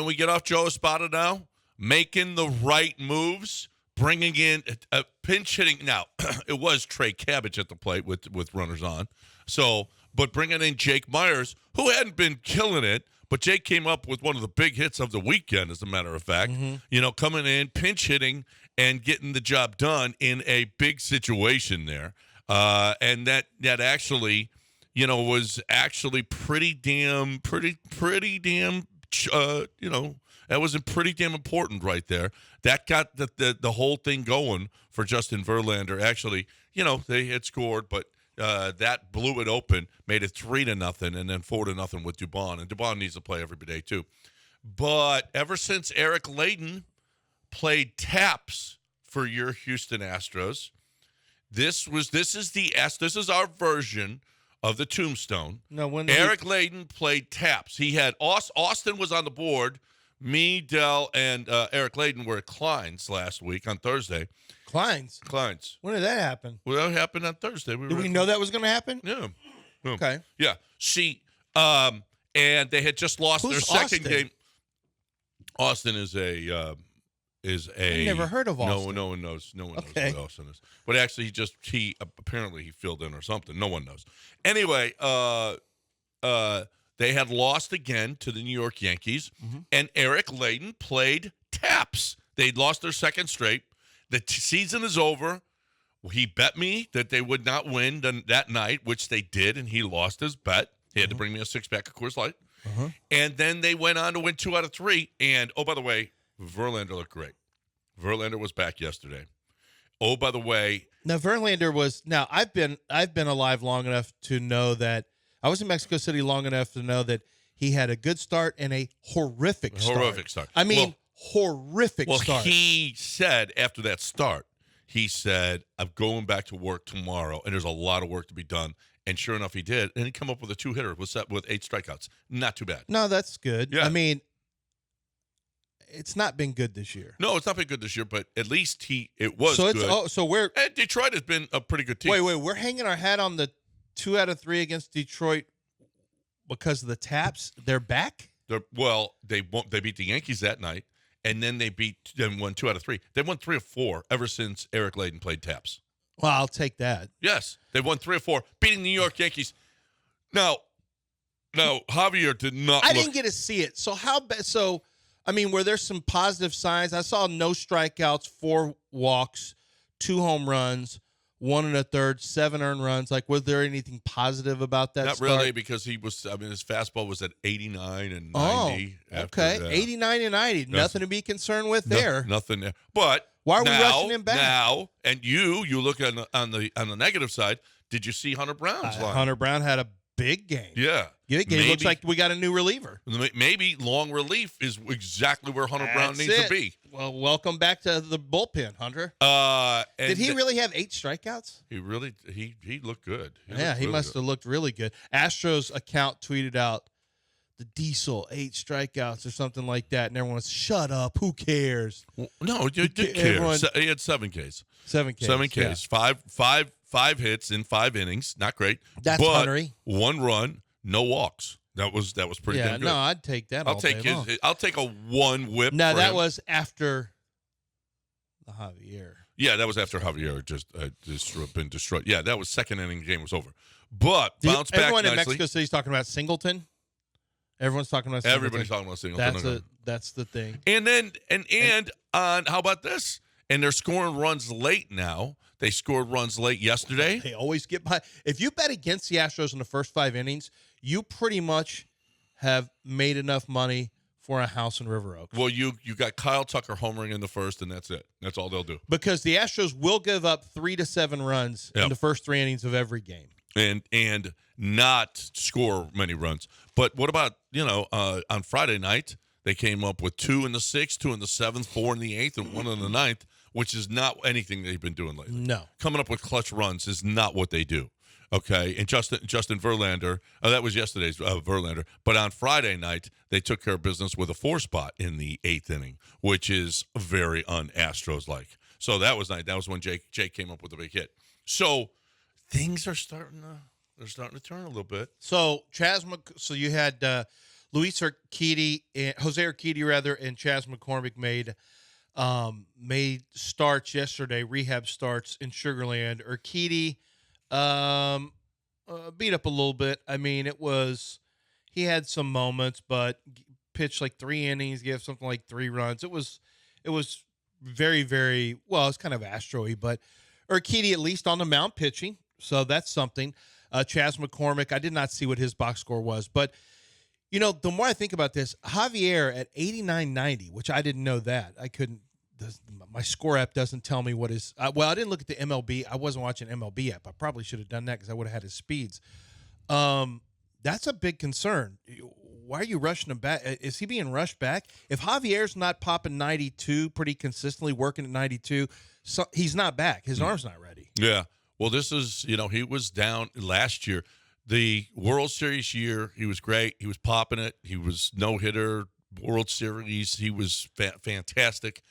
we get off Joe Espada now? Making the right moves, bringing in a pinch hitting. Now, it was Trey Cabbage at the plate with runners on. So, but bringing in Jake Myers, who hadn't been killing it, but Jake came up with one of the big hits of the weekend, as a matter of fact. Coming in, pinch hitting, and getting the job done in a big situation there. And that actually, was actually pretty damn, that was pretty damn important right there. That got the whole thing going for Justin Verlander. Actually, they had scored, but that blew it open, made it 3-0, and then 4-0 with Dubon. And Dubon needs to play every day too. But ever since Eric Layden played taps for your Houston Astros, this is our version of the tombstone. No, when Eric Layden played taps. He had Austin was on the board. Me, Dell, and Eric Layden were at Klein's last week on Thursday. Klein's. Klein's. When did that happen? Well, that happened on Thursday. Did we know that was going to happen? Yeah. Okay. Yeah. See, and they had just lost their second game. Austin is a. I never heard of Austin. No one knows. No one knows who Austin is. But actually, he apparently filled in or something. No one knows. Anyway, they had lost again to the New York Yankees, and Eric Layden played taps. They'd lost their second straight. The season is over. He bet me that they would not win that night, which they did, and he lost his bet. He had to bring me a six-pack of Coors Light. And then they went on to win 2 out of 3. And, oh, by the way, Verlander looked great. Verlander was back yesterday. Oh, by the way. Now, Verlander was – now, I've been alive long enough to know that – I was in Mexico City long enough to know that he had a good start and a horrific start. I mean, horrific start. Well, he said after that start, I'm going back to work tomorrow, and there's a lot of work to be done. And sure enough, he did. And he come up with a 2-hitter with 8 strikeouts. Not too bad. No, that's good. Yeah. I mean, it's not been good this year. No, it's not been good this year, but at least it was good. And Detroit has been a pretty good team. Wait, we're hanging our hat on the 2 out of 3 against Detroit because of the taps. They're back? They beat the Yankees that night, and then they won 2 out of 3. They won 3 of 4 ever since Eric Layden played taps. Well, I'll take that. Yes, they won 3 of 4, beating the New York Yankees. Now, Javier did not. I didn't get to see it. So how bad? So, I mean, were there some positive signs? I saw no strikeouts, 4 walks, 2 home runs, 1 1/3, 7 earned runs. Like, was there anything positive about that? Not really, because his fastball was at 89 and 90. Okay, 89 and 90. Nothing to be concerned with there. Nothing there. But why are we rushing him back now? And you look on the negative side. Did you see Hunter Brown's line? Hunter Brown had a big game. Yeah. It looks like we got a new reliever. Maybe long relief is exactly where Hunter Brown needs to be. Well, welcome back to the bullpen, Hunter. Did he really have 8 strikeouts? He looked good. He must have looked really good. Astros account tweeted out the Diesel 8 strikeouts or something like that, and everyone's shut up. Who cares? Well, no, you did care. He had 7 Ks. 7 Ks. Yeah. Five hits in 5 innings. Not great. That's Huntery. 1 run, no walks. That was pretty damn good. No, I'd take that. I'll take a 1 whip. No, that was after the Javier. Yeah, that was after Javier just been destroyed. Yeah, that was second inning. The game was over. But bounce back everyone nicely. in Mexico City's talking about Singleton. Everyone's talking about Singleton. Everybody's talking about Singleton. That's the thing. And then how about this? And they're scoring runs late now. They scored runs late yesterday. They always get by. If you bet against the Astros in the first 5 innings, you pretty much have made enough money for a house in River Oaks. Well, you got Kyle Tucker homering in the first, and that's it. That's all they'll do. Because the Astros will give up 3 to 7 runs in the first 3 innings of every game. And not score many runs. But what about, on Friday night, they came up with 2 in the 6th, 2 in the 7th, 4 in the 8th, and 1 in the 9th, which is not anything they've been doing lately. No. Coming up with clutch runs is not what they do. Okay, and Justin Verlander, that was yesterday's Verlander. But on Friday night, they took care of business with a 4 spot in the 8th inning, which is very un-Astros-like. So that was nice. That was when Jake came up with a big hit. So things are starting to turn a little bit. So so you had Jose Urquidy rather, and Chas McCormick made starts yesterday, rehab starts in Sugarland. Urquidy beat up a little bit. I mean, he had some moments, but pitched like 3 innings, gave something like 3 runs. It was very, very well. It's kind of Astro-y, but Urquidy at least on the mound pitching, so that's something. Chas McCormick, I did not see what his box score was, but the more I think about this, Javier at 89.90, which I didn't know that. I couldn't. My score app doesn't tell me what his. Well, I didn't look at the MLB. I wasn't watching MLB app. I probably should have done that because I would have had his speeds. That's a big concern. Why are you rushing him back? Is he being rushed back? If Javier's not popping 92 pretty consistently, working at 92, so he's not back. His arm's not ready. Yeah. Well, this is, he was down last year. The World Series year, he was great. He was popping it. He was no-hitter, World Series. He was fantastic.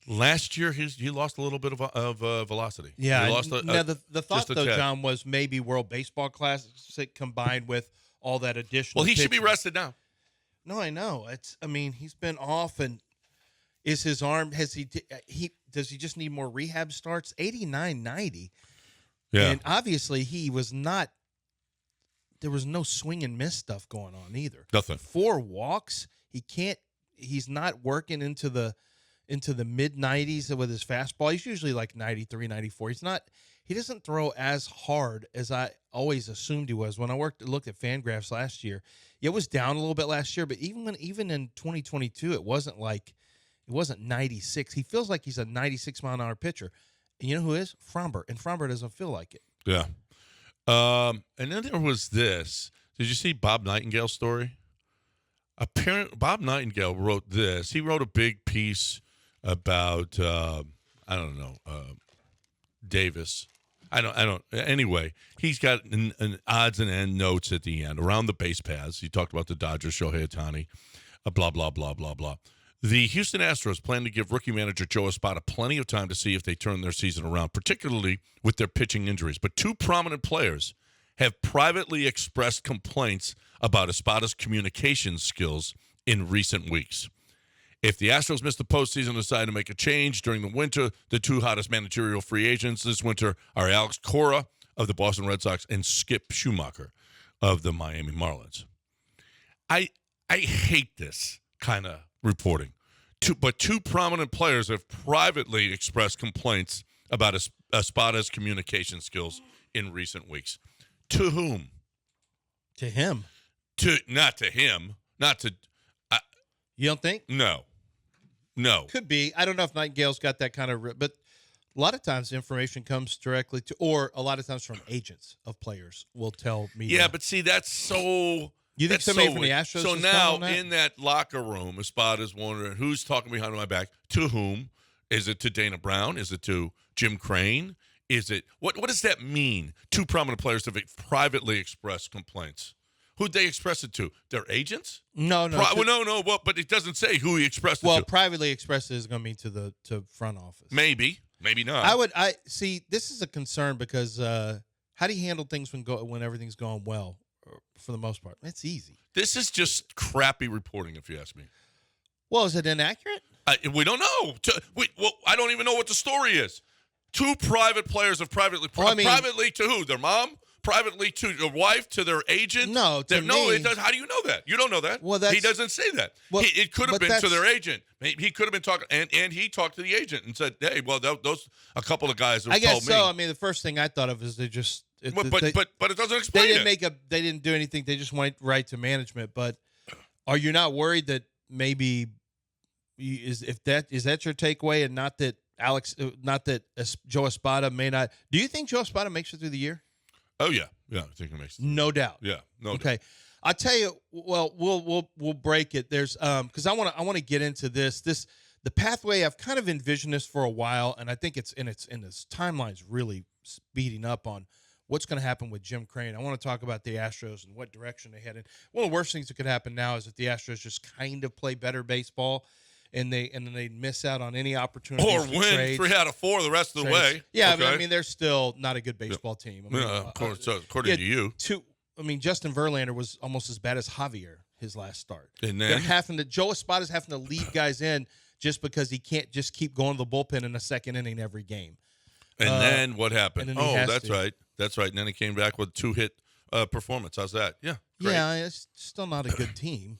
Last year, he lost a little bit of velocity. Yeah. He lost the thought, though, John, was maybe World Baseball Classic combined with all that additional Well, he should be pitching. rested now. No, I know. He's been off, and is his arm, does he just need more rehab starts? 89.90. Yeah. And obviously there was no swing and miss stuff going on either. Nothing. 4 walks. He's not working into the mid 90s with his fastball. He's usually like 93, 94. He doesn't throw as hard as I always assumed he was. When I looked at Fangraphs last year, it was down a little bit last year, but even in 2022, it wasn't 96. He feels like he's a 96 mile an hour pitcher. And you know who is? Fromber. And Fromber doesn't feel like it. Yeah. And then there was this. Did you see Bob Nightingale's story? Apparently, Bob Nightingale wrote this. He wrote a big piece about Davis. I don't. Anyway, he's got an odds and end notes at the end around the base paths. He talked about the Dodgers, Shohei Ohtani, blah blah blah blah blah. The Houston Astros plan to give rookie manager Joe Espada plenty of time to see if they turn their season around, particularly with their pitching injuries. But 2 prominent players have privately expressed complaints about Espada's communication skills in recent weeks. If the Astros miss the postseason and decide to make a change during the winter, the 2 hottest managerial free agents this winter are Alex Cora of the Boston Red Sox and Skip Schumacher of the Miami Marlins. I hate this kind of reporting. But 2 prominent players have privately expressed complaints about Espada's communication skills in recent weeks. To whom? To him. Not to him. Not to. You don't think? No. Could be. I don't know if Nightingale's got that kind of, but a lot of times information comes directly to, or a lot of times from agents of players will tell me. Yeah, but see, that's so. You think somebody from the Astros? So is now on that? in that locker room, Espada's wondering who's talking behind my back. To whom? Is it to Dana Brown? Is it to Jim Crane? Is it what does that mean? 2 prominent players have privately expressed complaints. Who'd they express it to? Their agents? No. No. Well, but it doesn't say who he expressed it to. Well, privately expressed is going to mean to front office. Maybe not. I see. This is a concern because how do you handle things when everything's going well? For the most part, it's easy. This is just crappy reporting, if you ask me. Well, is it inaccurate? We don't know. I don't even know what the story is. 2 private players have privately to who? Their mom? Privately to their wife? To their agent? No, to me. It does. How do you know that? You don't know that. Well, he doesn't say that. Well, it could have been to their agent. He could have been talking, and he talked to the agent and said, "Hey, well, those a couple of guys have I guess told me." so. I mean, the first thing I thought of is they just. But it doesn't explain They didn't do anything. They just went right to management. But are you not worried that maybe is that your takeaway, and not that Joe Espada may not? Do you think Joe Espada makes it through the year? Oh yeah, I think it makes it. No doubt. Yeah, no. Okay, doubt. I'll tell you. Well, we'll break it. There's because I want to get into this. The pathway. I've kind of envisioned this for a while, and I think it's this timeline's really speeding up on what's going to happen with Jim Crane. I want to talk about the Astros and what direction they head in. One of the worst things that could happen now is if the Astros just kind of play better baseball and then they miss out on any opportunity or win 3 out of 4 the rest of the way. Yeah, okay. I mean they're still not a good baseball team. I mean, of course, according to you. Justin Verlander was almost as bad as Javier. his last start. And They're then having to Joe Espada's having to leave guys in just because he can't just keep going to the bullpen in the second inning every game. then what happened? and then he has That's to. right. That's right. And then he came back with 2-hit performance. How's that? Yeah. Great. Yeah, it's still not a good team.